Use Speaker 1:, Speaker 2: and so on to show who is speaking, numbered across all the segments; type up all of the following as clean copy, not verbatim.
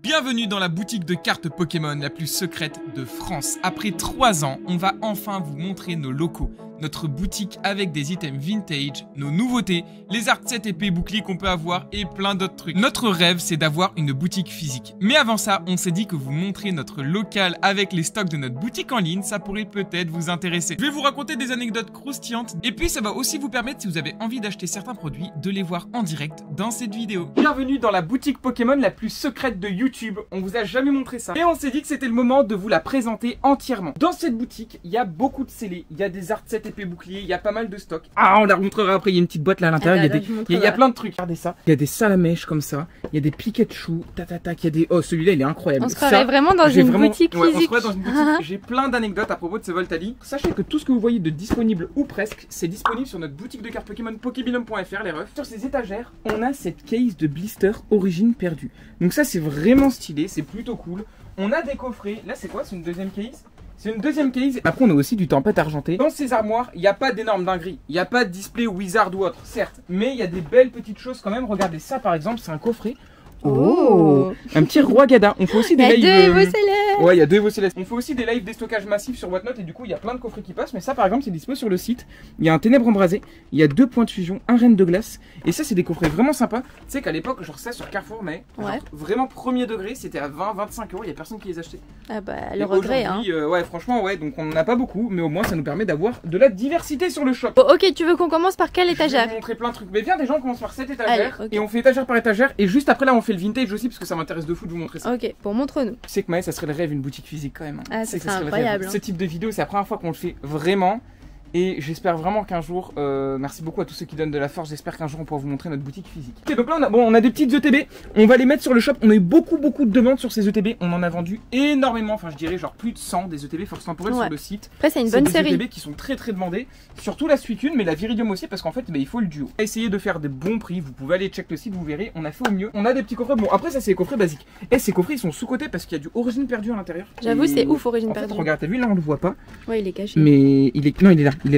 Speaker 1: Bienvenue dans la boutique de cartes Pokémon la plus secrète de France. Après 3 ans, on va enfin vous montrer nos locaux, notre boutique avec des items vintage, nos nouveautés, les arts sets épées boucliers qu'on peut avoir et plein d'autres trucs. Notre rêve, c'est d'avoir une boutique physique. Mais avant ça, on s'est dit que vous montrer notre local avec les stocks de notre boutique en ligne, ça pourrait peut-être vous intéresser. Je vais vous raconter des anecdotes croustillantes et puis ça va aussi vous permettre, si vous avez envie d'acheter certains produits, de les voir en direct dans cette vidéo. Bienvenue dans la boutique Pokémon la plus secrète de YouTube. On vous a jamais montré ça. Et on s'est dit que c'était le moment de vous la présenter entièrement. Dans cette boutique, il y a beaucoup de scellés, il y a des arts sets épées boucliers, il y a pas mal de stocks. Ah, on la remontrera après, il y a une petite boîte là à l'intérieur, il y a plein de trucs. Regardez ça. Il y a des salamèches comme ça, il y a des Pikachu, il y a des... Oh, celui-là, il est incroyable.
Speaker 2: On se croirait vraiment dans une boutique physique.
Speaker 1: Ouais, on se croirait dans une boutique. J'ai plein d'anecdotes à propos de ce Voltali. Sachez que tout ce que vous voyez de disponible ou presque, c'est disponible sur notre boutique de cartes Pokémon Pokébinum.fr, les refs. Sur ces étagères, on a cette case de blister origine perdue. Donc ça, c'est vraiment stylé, c'est plutôt cool. On a des coffrets. Là, c'est quoi? C'est une deuxième case? C'est une deuxième case. Après, on a aussi du tempête argenté. Dans ces armoires, il n'y a pas d'énormes dingueries. Il n'y a pas de display Wizard ou autre, certes. Mais il y a des belles petites choses quand même. Regardez ça, par exemple, c'est un coffret. Oh, un petit roi Gada. On fait aussi des lives.
Speaker 2: Il y a 2 Evo Célestes.
Speaker 1: Ouais, il y a 2 Evo Célestes. On fait aussi des lives déstockage massifs sur Whatnot et du coup, il y a plein de coffrets qui passent. Mais ça, par exemple, c'est dispo sur le site. Il y a un ténèbre embrasé, il y a 2 points de fusion, un reine de glace. Et ça, c'est des coffrets vraiment sympas. Tu sais qu'à l'époque, genre ça sur Carrefour, mais genre, vraiment premier degré, c'était à 20-25 euros. Il y a personne qui les achetait.
Speaker 2: Ah bah, le regret, hein.
Speaker 1: Ouais, franchement, ouais. Donc on n'en a pas beaucoup, mais au moins, ça nous permet d'avoir de la diversité sur le shop.
Speaker 2: Bon, ok, tu veux qu'on commence par quelle étagère?
Speaker 1: Je vais vous montrer plein de trucs. Mais viens, déjà, on commence par cette étagère.
Speaker 2: Allez, okay.
Speaker 1: Et on fait étagère par étagère. Et juste après, là, on fait le vintage aussi, parce que ça m'intéresse de fou de vous montrer ça.
Speaker 2: Ok, bon, montre-nous.
Speaker 1: Tu sais que Maë, ça serait le rêve, une boutique physique quand même.
Speaker 2: Ah, ça serait incroyable.
Speaker 1: Ce type de vidéo, c'est la première fois qu'on le fait vraiment. Et j'espère vraiment qu'un jour, merci beaucoup à tous ceux qui donnent de la force, j'espère qu'un jour on pourra vous montrer notre boutique physique. Ok, donc là on a des petites ETB, on va les mettre sur le shop, on a eu beaucoup de demandes sur ces ETB, on en a vendu énormément, enfin je dirais genre plus de 100 des ETB force temporelle sur le site.
Speaker 2: Après c'est une bonne série.
Speaker 1: Des ETB qui sont très demandés, surtout la Suicune mais la Viridium aussi parce qu'en fait il faut le duo. Essayez de faire des bons prix, vous pouvez aller check le site, vous verrez, on a fait au mieux. On a des petits coffrets, bon après ça c'est les coffrets basiques. Et ces coffrets ils sont sous-cotés parce qu'il y a du origine perdue à l'intérieur.
Speaker 2: J'avoue c'est ouf origine perdue.
Speaker 1: Regarde, t'as vu là on le voit pas.
Speaker 2: Ouais il est caché.
Speaker 1: Mais il est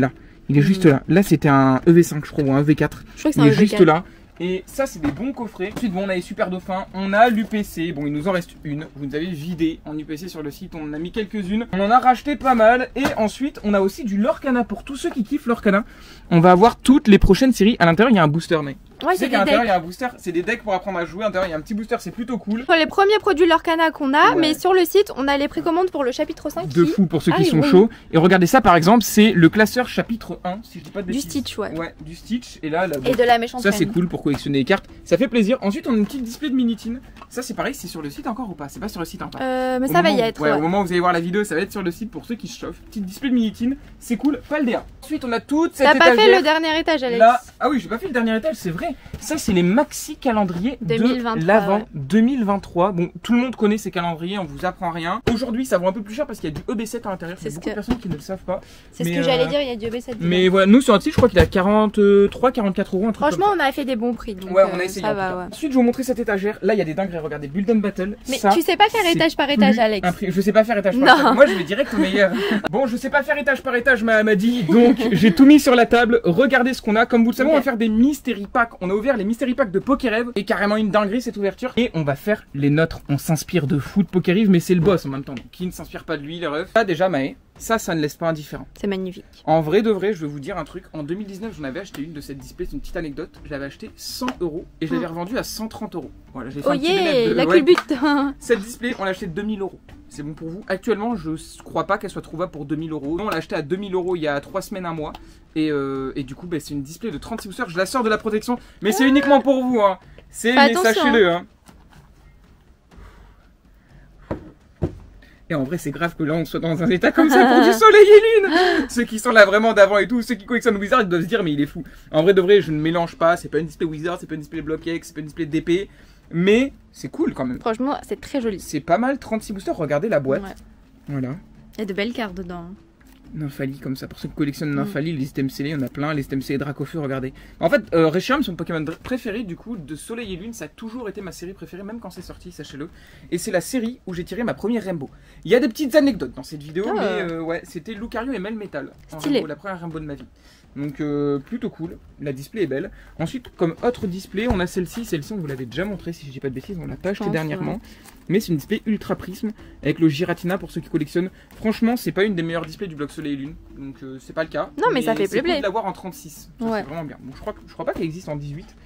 Speaker 1: là. Il est juste là. Là, c'était un EV5, je crois, ou un EV4.
Speaker 2: Je crois que c'est
Speaker 1: un
Speaker 2: EV4.
Speaker 1: Juste là. Et ça, c'est des bons coffrets. Ensuite, bon, on a les super dauphins. On a l'UPC. Bon, il nous en reste une. Vous nous avez vidé en UPC sur le site. On en a mis quelques-unes. On en a racheté pas mal. Et ensuite, on a aussi du Lorcana. Pour tous ceux qui kiffent Lorcana, on va avoir toutes les prochaines séries. À l'intérieur, il y a un booster, mec.
Speaker 2: Ouais,
Speaker 1: c'est qu'à l'intérieur, il y a un booster. C'est des decks pour apprendre à jouer. À l'intérieur, il y a un petit booster. C'est plutôt cool.
Speaker 2: Pour les premiers produits Lorcana qu'on a, mais sur le site, on a les précommandes pour le chapitre 5.
Speaker 1: De fou pour ceux qui sont chauds. Et regardez ça, par exemple, c'est le classeur chapitre 1. Si je dis pas de bêtises.
Speaker 2: Du Stitch, ouais.
Speaker 1: Ouais, du Stitch. Et là,
Speaker 2: et de la méchante.
Speaker 1: Ça, c'est cool pour collectionner les cartes. Ça fait plaisir. Ensuite, on a une petite display de Minitine. Ça, c'est pareil, c'est sur le site encore ou pas? C'est pas sur le site encore.
Speaker 2: Mais ça va y être.
Speaker 1: Ouais, au moment où vous allez voir la vidéo, ça va être sur le site pour ceux qui se chauffent. Petite display de Minitine, c'est cool. Pas le DA. Ensuite, on a toute cette étagère.
Speaker 2: T'as pas fait le dernier étage, Alex?
Speaker 1: Là... Ah oui, j'ai pas fait le dernier étage, c'est vrai. Ça, c'est les maxi calendriers de l'avant 2023. Bon, tout le monde connaît ces calendriers, on vous apprend rien. Aujourd'hui, ça vaut un peu plus cher parce qu'il y a du EB7 à l'intérieur. C'est beaucoup de personnes qui ne le savent pas.
Speaker 2: C'est ce que j'allais dire, il y a du EB7.
Speaker 1: Mais voilà, nous sur notre site, je crois qu'il a 44 euros.
Speaker 2: Franchement, on a fait des bons prix. Donc
Speaker 1: ouais, on a essayé.
Speaker 2: Ça va,
Speaker 1: Ensuite, je vais vous montrer cette étagère. Là, il y a des dingueries. Regardez, Bulldon Battle.
Speaker 2: Mais ça, tu sais pas faire étage par étage, Alex.
Speaker 1: Je sais pas faire étage par étage. Moi, je vais direct au meilleur. Bon, je sais pas faire étage par étage, m'a dit. Donc, j'ai tout mis sur la table. Regardez ce qu'on a. Comme vous le savez, on va faire des mystery packs. On a ouvert les mystery packs de Pokérêve et carrément une dinguerie cette ouverture. Et on va faire les nôtres. On s'inspire de fou de Pokéreve, mais c'est le boss en même temps. Donc, qui ne s'inspire pas de lui, les refs. Là, déjà, Maë, ça ne laisse pas indifférent.
Speaker 2: C'est magnifique.
Speaker 1: En vrai de vrai, je vais vous dire un truc. En 2019, j'en avais acheté une de cette display. C'est une petite anecdote. Je l'avais acheté 100 euros et je l'avais revendue à 130 euros. Voilà, j'ai fait un petit bénéfice.
Speaker 2: La culbute.
Speaker 1: Cette display, on l'a acheté 2000 euros. C'est bon pour vous. Actuellement, je crois pas qu'elle soit trouvable pour 2000 euros. On l'a acheté à 2000 euros il y a 3 semaines, un mois. Et du coup, c'est une display de 36 boosters. Je la sors de la protection, mais c'est uniquement pour vous. Hein. Sachez-le. Hein. Et en vrai, c'est grave que là, on soit dans un état comme ça pour du soleil et lune. Ceux qui sont là vraiment d'avant et tout, ceux qui collectionnent Wizard, ils doivent se dire, mais il est fou. En vrai de vrai, je ne mélange pas. C'est pas une display Wizard, c'est pas une display Block X, c'est pas une display d'épée. Mais c'est cool quand même.
Speaker 2: Franchement, c'est très joli.
Speaker 1: C'est pas mal, 36 boosters. Regardez la boîte. Ouais. Voilà.
Speaker 2: Il y a de belles cartes dedans.
Speaker 1: Nymphalie comme ça, pour ceux qui collectionnent Nymphalie, les items scellés, il y en a plein, les items scellés Dracofeu, regardez. En fait, Reshiram, c'est mon Pokémon préféré, du coup, de Soleil et Lune, ça a toujours été ma série préférée, même quand c'est sorti, sachez-le. Et c'est la série où j'ai tiré ma première Rainbow. Il y a des petites anecdotes dans cette vidéo, mais ouais, c'était Lucario et Melmetal.
Speaker 2: Stylé.
Speaker 1: La première Rainbow de ma vie. Donc plutôt cool, la display est belle. Ensuite, comme autre display, on a celle-ci. Celle-ci, on vous l'avait déjà montré, si je dis pas de bêtises, on l'a pas acheté dernièrement. Ouais. Mais c'est une display ultra prisme avec le Giratina pour ceux qui collectionnent. Franchement, c'est pas une des meilleures displays du bloc Soleil et Lune, donc c'est pas le cas.
Speaker 2: Non, mais ça fait plaisir.
Speaker 1: C'est cool de l'avoir en 36, c'est vraiment bien. Bon, je crois pas qu'elle existe en 18.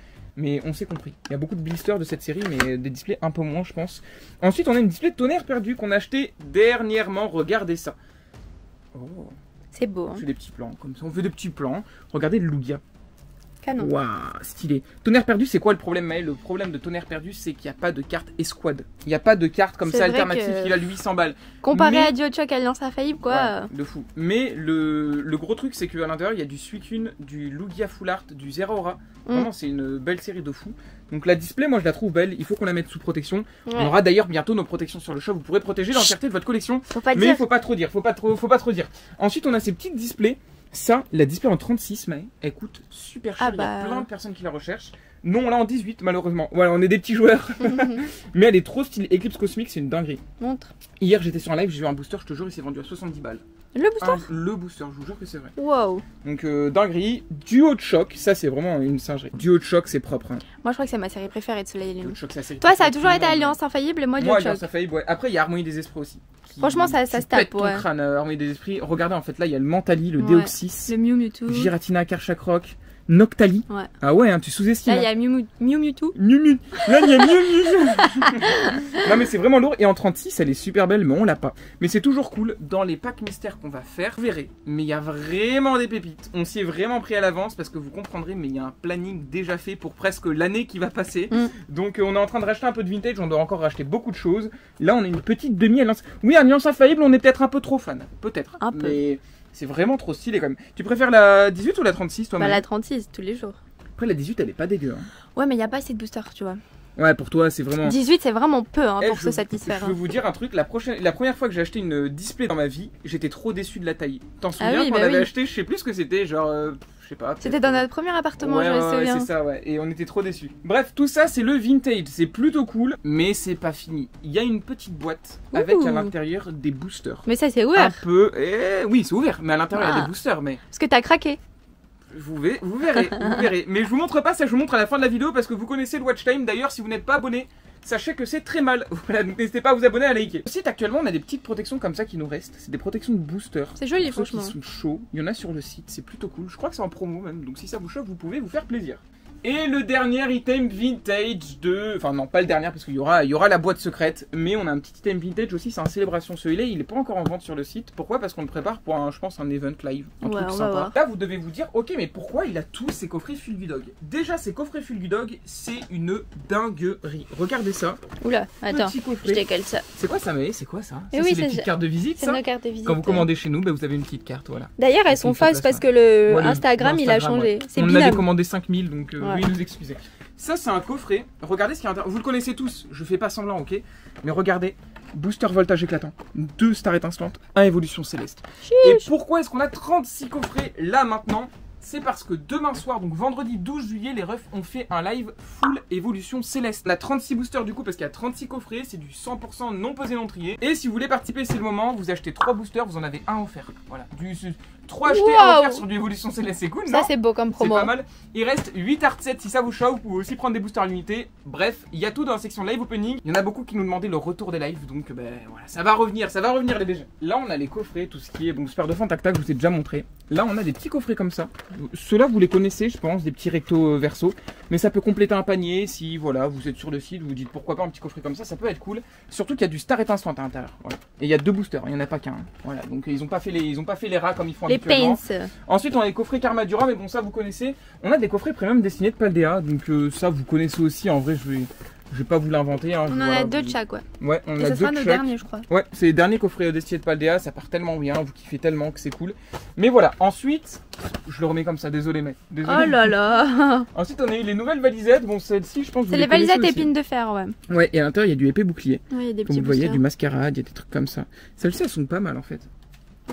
Speaker 1: Mais on s'est compris. Il y a beaucoup de blisters de cette série, mais des displays un peu moins, je pense. Ensuite, on a une display Tonnerre Perdu qu'on a acheté dernièrement. Regardez ça. Oh.
Speaker 2: C'est beau. Hein.
Speaker 1: On fait des petits plans, comme ça. On fait des petits plans. Regardez le Lugia.
Speaker 2: Canon.
Speaker 1: Waouh, stylé. Tonnerre Perdu, c'est quoi le problème, Maël? Le problème de Tonnerre Perdu, c'est qu'il n'y a pas de carte escouade. Il n'y a pas de carte comme ça alternative qui a 800 balles.
Speaker 2: Comparé à Duochoc Alliance Infaillible, quoi.
Speaker 1: Ouais, de fou. Mais le gros truc, c'est qu'à l'intérieur, il y a du Suicune, du Lugia Full Art, du Zeraora. Vraiment, c'est une belle série de fou. Donc la display, moi je la trouve belle. Il faut qu'on la mette sous protection. On aura d'ailleurs bientôt nos protections sur le shop. Vous pourrez protéger l'entièreté de votre collection. Mais il faut pas trop dire. Faut pas trop dire. Ensuite, on a ces petites displays. Ça, la display en 36, mais elle coûte super cher. Il y a plein de personnes qui la recherchent. Non, on l'a en 18, malheureusement. Voilà, on est des petits joueurs. Mais elle est trop stylée. Eclipse Cosmique, c'est une dinguerie.
Speaker 2: Montre.
Speaker 1: Hier, j'étais sur un live, j'ai vu un booster, je te jure, il s'est vendu à 70 balles.
Speaker 2: Le booster
Speaker 1: le booster, je vous jure que c'est vrai.
Speaker 2: Wow.
Speaker 1: Donc, dinguerie. Duochoc, ça, c'est vraiment une singerie. Duochoc, c'est propre. Hein.
Speaker 2: Moi, je crois que c'est ma série préférée de Soleil et Lune.
Speaker 1: Duochoc, c'est la série.
Speaker 2: Toi, ça a toujours été Alliance Infaillible et moi, Duochoc.
Speaker 1: Moi, Alliance Infaillible, ouais. Après, il y a Harmonie des Esprits aussi.
Speaker 2: Franchement, ça se tape,
Speaker 1: ouais. Ton crâne, Harmonie des Esprits. Regardez, en fait, là, il y a le Mentali, le Deoxys.
Speaker 2: Le Mew Mewtwo.
Speaker 1: Giratina, Karchakroc. Noctali.
Speaker 2: Ouais.
Speaker 1: Ah ouais, hein, tu sous-estimes.
Speaker 2: Là, il y a Mew Mewtwo.
Speaker 1: Là, il y a Mew. Non, mais c'est vraiment lourd. Et en 36, elle est super belle, mais on l'a pas. Mais c'est toujours cool. Dans les packs mystères qu'on va faire, vous verrez. Mais il y a vraiment des pépites. On s'y est vraiment pris à l'avance parce que vous comprendrez, mais il y a un planning déjà fait pour presque l'année qui va passer. Donc, on est en train de racheter un peu de vintage. On doit encore racheter beaucoup de choses. Là, on a une petite demi-alliance. Oui, Alliance Infaillible, on est peut-être un peu trop fan. Peut-être.
Speaker 2: Un peu.
Speaker 1: Mais c'est vraiment trop stylé quand même. Tu préfères la 18 ou la 36 toi?
Speaker 2: Bah la 36 tous les jours.
Speaker 1: Après la 18 elle est pas dégueu. Hein.
Speaker 2: Ouais mais il n'y a pas assez de boosters tu vois.
Speaker 1: Ouais pour toi c'est vraiment...
Speaker 2: 18 c'est vraiment peu hein, pour se satisfaire.
Speaker 1: Je veux vous dire un truc, la première fois que j'ai acheté une display dans ma vie, j'étais trop déçu de la taille. T'en souviens quand on l'avait acheté, je sais plus ce que c'était, genre... je sais pas.
Speaker 2: C'était dans notre premier appartement, je me souviens.
Speaker 1: Ouais, c'est ça, ouais. Et on était trop déçus. Bref, tout ça, c'est le vintage. C'est plutôt cool, mais c'est pas fini. Il y a une petite boîte avec à l'intérieur des boosters.
Speaker 2: Mais ça, c'est ouvert.
Speaker 1: Un peu. Oui, c'est ouvert, mais à l'intérieur, il y a des boosters. Mais...
Speaker 2: Parce que t'as craqué.
Speaker 1: Vous verrez, vous verrez. Mais je vous montre pas ça, je vous montre à la fin de la vidéo parce que vous connaissez le watch time. D'ailleurs, si vous n'êtes pas abonné, sachez que c'est très mal. Voilà, n'hésitez pas à vous abonner, à liker. Au site actuellement, on a des petites protections comme ça qui nous restent. C'est des protections de booster.
Speaker 2: C'est joli, franchement.
Speaker 1: Qui sont chauds. Il y en a sur le site, c'est plutôt cool. Je crois que c'est en promo même. Donc si ça vous chauffe, vous pouvez vous faire plaisir. Et le dernier item vintage de... Enfin non, pas le dernier parce qu'il y aura la boîte secrète. Mais on a un petit item vintage aussi, c'est un célébration. Celui-là, il n'est pas encore en vente sur le site. Pourquoi? Parce qu'on le prépare pour, je pense, un event live. Un truc sympa. Là, vous devez vous dire, ok, mais pourquoi il a tous ces coffrets Fulgudog? Déjà, ces coffrets Fulgudog, c'est une dinguerie. Regardez ça.
Speaker 2: Oula, attends, je décale ça.
Speaker 1: C'est quoi ça, mais c'est quoi ça?
Speaker 2: C'est
Speaker 1: des petites cartes de visite, ça?
Speaker 2: C'est nos cartes de visite.
Speaker 1: Quand vous commandez chez nous, bah, vous avez une petite carte, voilà.
Speaker 2: D'ailleurs, elles sont fausses parce que le Instagram, il a changé. C'est
Speaker 1: on avait commandé 5000, donc oui, nous excusez. Ça, c'est un coffret. Regardez ce qu'il y a à l'intérieur. Vous le connaissez tous. Je fais pas semblant, ok? Mais regardez. Booster voltage éclatant. 2 stars étincelantes. 1 évolution céleste.
Speaker 2: Chiche.
Speaker 1: Et pourquoi est-ce qu'on a 36 coffrets là maintenant? C'est parce que demain soir, donc vendredi 12 juillet, les refs ont fait un live full évolution céleste. On a 36 boosters du coup parce qu'il y a 36 coffrets, c'est du 100% non pesé non trié. Et si vous voulez participer, c'est le moment, vous achetez 3 boosters, vous en avez un offert. Voilà, 3 achetés, un offert sur du évolution céleste, c'est cool, non?
Speaker 2: Ça c'est beau comme promo.
Speaker 1: C'est pas mal. Il reste 8 art sets si ça vous chauffe, vous pouvez aussi prendre des boosters limités. Bref, il y a tout dans la section live opening. Il y en a beaucoup qui nous demandaient le retour des lives, donc ben voilà, ça va revenir les BG. Là on a les coffrets, tout ce qui est bon, super de fin, tac tac, je vous ai déjà montré. Là on a des petits coffrets comme ça. Ceux-là vous les connaissez, je pense, des petits rectos verso. Mais ça peut compléter un panier si voilà, vous êtes sur le site, vous vous dites pourquoi pas un petit coffret comme ça peut être cool. Surtout qu'il y a du star étincelante à l'intérieur. Voilà. Et il y a 2 boosters, il n'y en a pas qu'un. Voilà, donc ils ont pas fait les rats comme ils font habituellement.
Speaker 2: Les paints.
Speaker 1: Ensuite on a les coffrets Karmadura, mais bon ça vous connaissez. On a des coffrets premium destinés de Paldea, donc ça vous connaissez aussi. En vrai je vais pas vous l'inventer. Hein.
Speaker 2: On en a 2 de chaque, ouais.
Speaker 1: Ouais, on
Speaker 2: et
Speaker 1: a 2 de chaque.
Speaker 2: Ce sera nos derniers, je crois.
Speaker 1: Ouais, c'est les derniers coffrets destinés de Paldea, ça part tellement bien, vous kiffez tellement que c'est cool. Mais voilà, ensuite, je le remets comme ça, désolé mec. Désolé.
Speaker 2: Oh là là.
Speaker 1: Ensuite on a eu les nouvelles valisettes, bon celle-ci je pense que
Speaker 2: c'est les valisettes épines de fer, ouais.
Speaker 1: Ouais, et à l'intérieur il y a du épée bouclier.
Speaker 2: Ouais, il y a des
Speaker 1: comme vous voyez, du mascarade, il y a des trucs comme ça. Celles-ci elles sont pas mal en fait.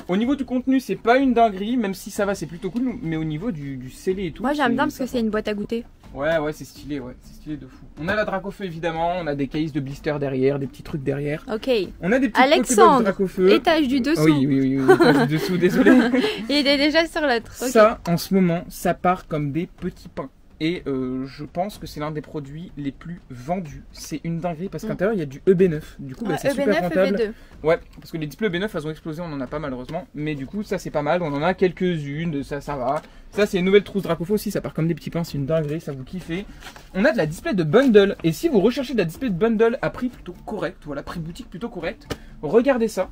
Speaker 1: Au niveau du contenu, c'est pas une dinguerie, même si ça va, c'est plutôt cool. Mais au niveau du scellé et tout.
Speaker 2: Moi j'aime bien parce que c'est une boîte à goûter.
Speaker 1: Ouais, c'est stylé, c'est stylé de fou. On a la Dracofeu évidemment, on a des cases de blister derrière, des petits trucs derrière.
Speaker 2: Ok.
Speaker 1: On a des petits
Speaker 2: Alexandre,
Speaker 1: Dracofeu.
Speaker 2: étage du dessous.
Speaker 1: Oui, étage du dessous, désolé.
Speaker 2: Il est déjà sur l'autre. Okay.
Speaker 1: Ça, en ce moment, ça part comme des petits pains. Et je pense que c'est l'un des produits les plus vendus. C'est une dinguerie parce qu'à l'intérieur il y a du EB9. Du coup, c'est super rentable.
Speaker 2: EB2.
Speaker 1: Ouais, parce que les displays EB9 elles ont explosé, on en a pas malheureusement. Mais du coup, ça c'est pas mal. On en a quelques-unes, ça va. Ça, c'est une nouvelle trousse Dracofeu aussi. Ça part comme des petits pains. C'est une dinguerie, ça vous kiffez. On a de la display de bundle. Et si vous recherchez de la display de bundle à prix plutôt correct, voilà, prix boutique plutôt correct, regardez ça.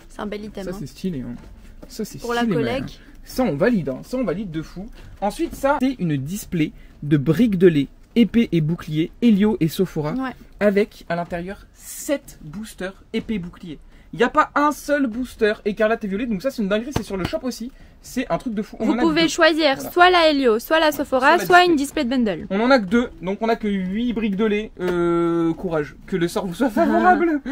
Speaker 2: C'est un bel item.
Speaker 1: Ça, c'est stylé. Hein. Ça, c'est
Speaker 2: pour
Speaker 1: stylé,
Speaker 2: la collègue.
Speaker 1: Ça on valide, ça on valide de fou. Ensuite ça c'est une display de briques de lait, épée et bouclier, Helio et Sophora, avec à l'intérieur 7 boosters épée bouclier. Il n'y a pas un seul booster écarlate et violet, donc ça c'est une dinguerie, c'est sur le shop aussi. C'est un truc de fou.
Speaker 2: Vous pouvez choisir soit la Helio, soit la Sophora, soit une display de bundle.
Speaker 1: On en a que 2, donc on a que 8 briques de lait. Courage, que le sort vous soit favorable.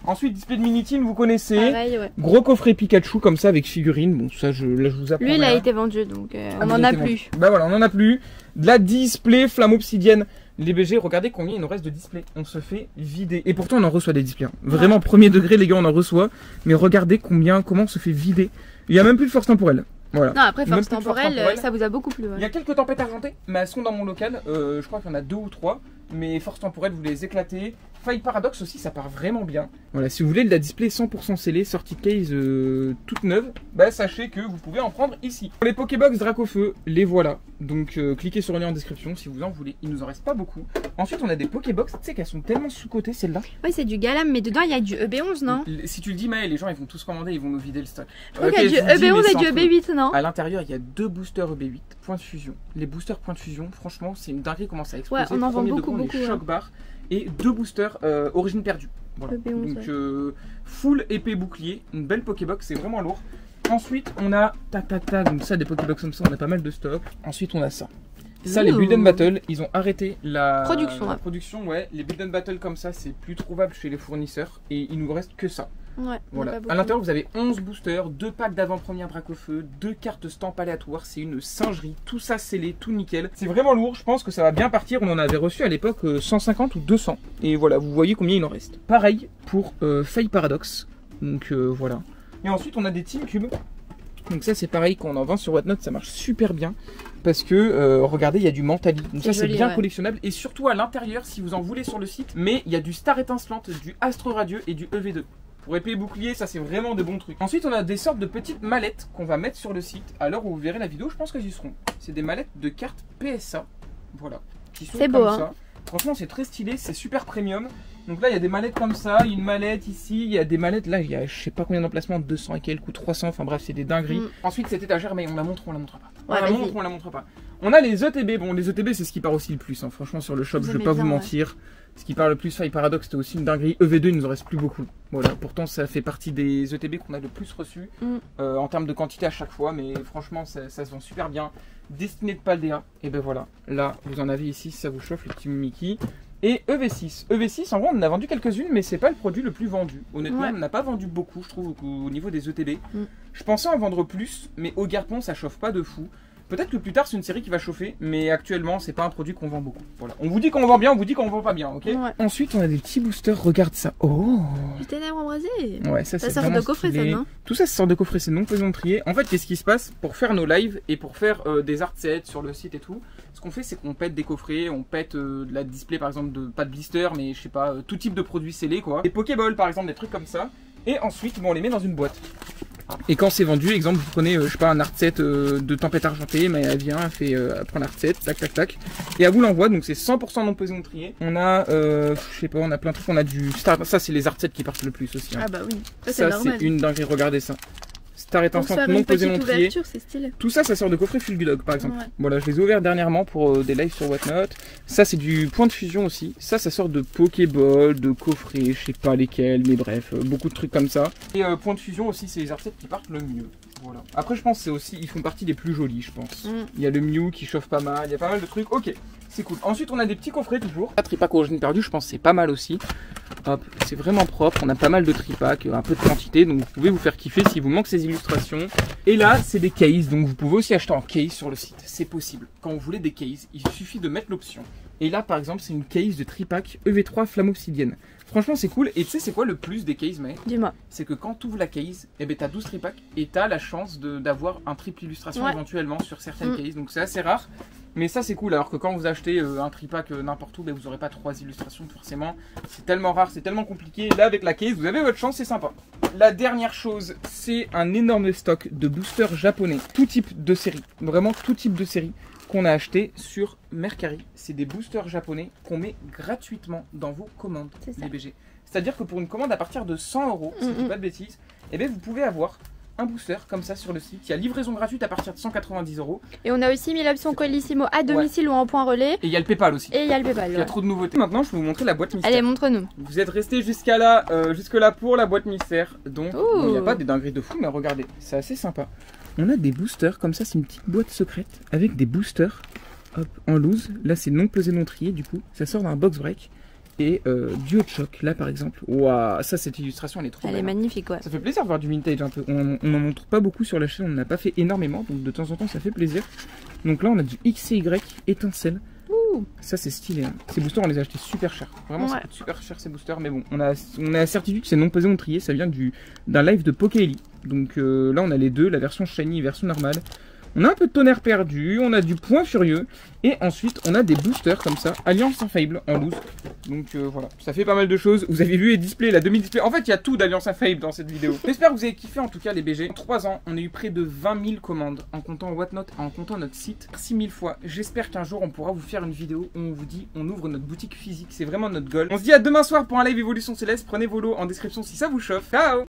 Speaker 1: Ensuite, display de Mini-Team, vous connaissez.
Speaker 2: Pareil,
Speaker 1: Gros coffret Pikachu comme ça avec figurine. Bon, ça, là, je vous apprends.
Speaker 2: Lui, il a été vendu, donc on n'en a plus.
Speaker 1: Bah voilà, on n'en a plus. De la display flamme obsidienne. Les BG, regardez combien il nous reste de displays. On se fait vider. Et pourtant, on en reçoit des displays. Hein. Vraiment, premier degré, les gars, on en reçoit. Mais regardez comment on se fait vider. Il n'y a même plus de force temporelle. Voilà.
Speaker 2: Non, après, force temporelle, ça vous a beaucoup plu. Ouais.
Speaker 1: Il y a quelques tempêtes argentées, mais elles sont dans mon local. Je crois qu'il y en a 2 ou 3. Mais force temporelle, vous les éclatez. Faille Paradox aussi, ça part vraiment bien. Voilà, si vous voulez de la display 100% scellée, sortie de case toute neuve, bah sachez que vous pouvez en prendre ici. Pour les Pokébox Dracofeu, les voilà. Donc cliquez sur le lien en description si vous en voulez. Il nous en reste pas beaucoup. Ensuite, on a des Pokébox, tu sais qu'elles sont tellement sous-cotées celles-là.
Speaker 2: Ouais, c'est du Galam, mais dedans il y a du EB11, non?
Speaker 1: Si tu le dis, Maël, les gens ils vont tous commander, ils vont nous vider le stock.
Speaker 2: Je crois qu'il y a du EB11 et du EB8, non?
Speaker 1: À l'intérieur, il y a 2 boosters EB8, point de fusion. Les boosters point de fusion, franchement, c'est une dinguerie comment ça explose.
Speaker 2: Ouais, on en vend beaucoup.
Speaker 1: Choc bar. Et 2 boosters origine perdue. Voilà. Donc full épée bouclier, une belle Pokébox, c'est vraiment lourd. Ensuite on a donc ça des Pokébox comme ça, on a pas mal de stock. Ensuite on a ça. Ça, les Build and Battle, ils ont arrêté la production. Ouais, les Build and Battle comme ça, c'est plus trouvable chez les fournisseurs et il nous reste que ça.
Speaker 2: Ouais,
Speaker 1: voilà. À l'intérieur, vous avez 11 boosters, 2 packs d'avant-première Dracofeu, 2 cartes stamp aléatoires. C'est une singerie. Tout ça scellé, tout nickel. C'est vraiment lourd. Je pense que ça va bien partir. On en avait reçu à l'époque 150 ou 200. Et voilà, vous voyez combien il en reste. Pareil pour Faille Paradox. Donc voilà. Et ensuite, on a des Team Cube. Donc ça, c'est pareil qu'on en vend sur Whatnot. Ça marche super bien. Parce que, regardez, il y a du Mentali. Donc ça, c'est bien collectionnable. Et surtout à l'intérieur, si vous en voulez sur le site. Mais il y a du Star Étincelante, du Astre Radieux et du EV2. Pour épée et bouclier, ça c'est vraiment des bons trucs. Ensuite, on a des sortes de petites mallettes qu'on va mettre sur le site. À l'heure où vous verrez la vidéo, je pense qu'elles y seront. C'est des mallettes de cartes PSA. Voilà. Qui sont comme ça. Franchement, c'est très stylé, c'est super premium. Donc là, il y a des mallettes comme ça, une mallette ici, il y a des mallettes là, il y a je sais pas combien d'emplacements, 200 et quelques ou 300, enfin bref, c'est des dingueries. Ensuite, cette étagère, mais on la montre, on la montre pas. On la montre, on la montre pas. On a les ETB, bon, les ETB, c'est ce qui part aussi le plus, hein. Franchement, sur le shop, je vais pas vous mentir. Ce qui part le plus, Faille Paradox, c'était aussi une dinguerie. EV2, il nous en reste plus beaucoup. Voilà, pourtant, ça fait partie des ETB qu'on a le plus reçus en termes de quantité à chaque fois, mais franchement, ça se vend super bien. Destiné de Paldea, et ben voilà, là, vous en avez ici, si ça vous chauffe, les petits Mickey. Et EV6. EV6, en vrai, on en a vendu quelques-unes, mais c'est pas le produit le plus vendu. Honnêtement, on n'a pas vendu beaucoup, je trouve, au niveau des ETB. Je pensais en vendre plus, mais au Garpon, ça chauffe pas de fou. Peut-être que plus tard, c'est une série qui va chauffer, mais actuellement, c'est pas un produit qu'on vend beaucoup. Voilà. On vous dit qu'on vend bien, on vous dit qu'on vend pas bien, ok? Ensuite, on a des petits boosters, regarde ça. Oh!
Speaker 2: Du ténèbre embrasé.
Speaker 1: Ouais, ça
Speaker 2: sort de coffret, ça, non?
Speaker 1: Tout ça, ça sort de coffret, c'est non plaisanterie. En fait, qu'est-ce qui se passe? Pour faire nos lives et pour faire des art sets sur le site et tout, ce qu'on fait, c'est qu'on pète des coffrets, on pète de la display, par exemple, pas de blister, mais je sais pas, tout type de produits scellés, quoi. Des Pokéballs, par exemple, des trucs comme ça. Et ensuite, bon, on les met dans une boîte. Et quand c'est vendu, exemple, vous prenez, je sais pas, un art set de tempête argentée, mais elle vient, elle prend l'art set, tac, tac, tac, et elle vous l'envoie, donc c'est 100% non plaisanterie. On a, je sais pas, on a plein de trucs, on a du Star, ça c'est les art sets qui partent le plus aussi. Hein.
Speaker 2: Ah bah oui,
Speaker 1: ça c'est une dinguerie, regardez ça. Star Étincelante non pesé non trié. Tout ça, ça sort de coffret Fulgudog par exemple. Ouais. Voilà, je les ai ouverts dernièrement pour des lives sur Whatnot. Ça, c'est du point de fusion aussi. Ça sort de Pokéball, de coffrets, je sais pas lesquels, mais bref, beaucoup de trucs comme ça. Et point de fusion aussi, c'est les art sets qui partent le mieux. Voilà. Après, je pense que c'est aussi, ils font partie des plus jolis, je pense. Il y a le Mew qui chauffe pas mal, il y a pas mal de trucs. Ok, c'est cool. Ensuite, on a des petits coffrets toujours. La tripack origine perdue, je pense que c'est pas mal aussi. Hop, c'est vraiment propre. On a pas mal de tripack, un peu de quantité, donc vous pouvez vous faire kiffer si vous manquez ces illustrations. Et là, c'est des cases, donc vous pouvez aussi acheter en case sur le site. C'est possible. Quand vous voulez des cases, il suffit de mettre l'option. Et là, par exemple, c'est une case de tripack EV3 Flamme Obsidienne. Franchement, c'est cool. Et tu sais, c'est quoi le plus des cases, mais
Speaker 2: Dis-moi.
Speaker 1: c'est que quand tu ouvres la case, eh ben, tu as 12 tripacks et tu as la chance d'avoir un triple illustration éventuellement sur certaines cases. Donc c'est assez rare. Mais ça, c'est cool. Alors que quand vous achetez un tripack n'importe où, ben, vous n'aurez pas 3 illustrations forcément. C'est tellement rare, c'est tellement compliqué. Là, avec la case, vous avez votre chance, c'est sympa. La dernière chose, c'est un énorme stock de boosters japonais. Tout type de série. Vraiment tout type de série qu'on a acheté sur Mercari. C'est des boosters japonais qu'on met gratuitement dans vos commandes, les BG. C'est-à-dire que pour une commande à partir de 100 €, si je dis pas de bêtises, eh bien vous pouvez avoir un booster comme ça sur le site. Il y a livraison gratuite à partir de 190 €.
Speaker 2: Et on a aussi mis l'option Colissimo à domicile ou en point relais.
Speaker 1: Et il y a le PayPal aussi.
Speaker 2: Et il y a le PayPal.
Speaker 1: Il y a trop de nouveautés. Maintenant, je vais vous montrer la boîte mystère.
Speaker 2: Allez, montre-nous.
Speaker 1: Vous êtes restés jusque là pour la boîte mystère. Donc, il n'y a pas des dingueries de fou, mais regardez, c'est assez sympa. On a des boosters comme ça, c'est une petite boîte secrète avec des boosters hop, en loose. Là, c'est non pesé, non trié, du coup, ça sort d'un box break. Et du hot choc, là par exemple. Waouh, ça, cette illustration, elle est trop belle.
Speaker 2: Elle est magnifique, ouais.
Speaker 1: Ça fait plaisir de voir du vintage un peu. On n'en montre pas beaucoup sur la chaîne, on n'en a pas fait énormément, donc de temps en temps, ça fait plaisir. Donc là, on a du XY étincelle. Ça, c'est stylé. Hein. Ces boosters, on les a achetés super cher. Vraiment, ça coûte super cher ces boosters. Mais bon, on a la certitude que c'est non pesé, non trié. Ça vient d'un live de Pokéellie. Donc là, on a les deux, la version shiny et la version normale. On a un peu de tonnerre perdu, on a du point furieux. Et ensuite, on a des boosters comme ça, Alliance Infaillible en loose. Donc voilà, ça fait pas mal de choses. Vous avez vu les displays, la demi-display. En fait, il y a tout d'Alliance Infaillible dans cette vidéo. J'espère que vous avez kiffé en tout cas les BG. En 3 ans, on a eu près de 20 000 commandes en comptant Whatnot, en comptant notre site. Merci 1000 fois. J'espère qu'un jour, on pourra vous faire une vidéo où on vous dit, on ouvre notre boutique physique. C'est vraiment notre goal. On se dit à demain soir pour un live Évolution Céleste. Prenez vos lots en description si ça vous chauffe. Ciao!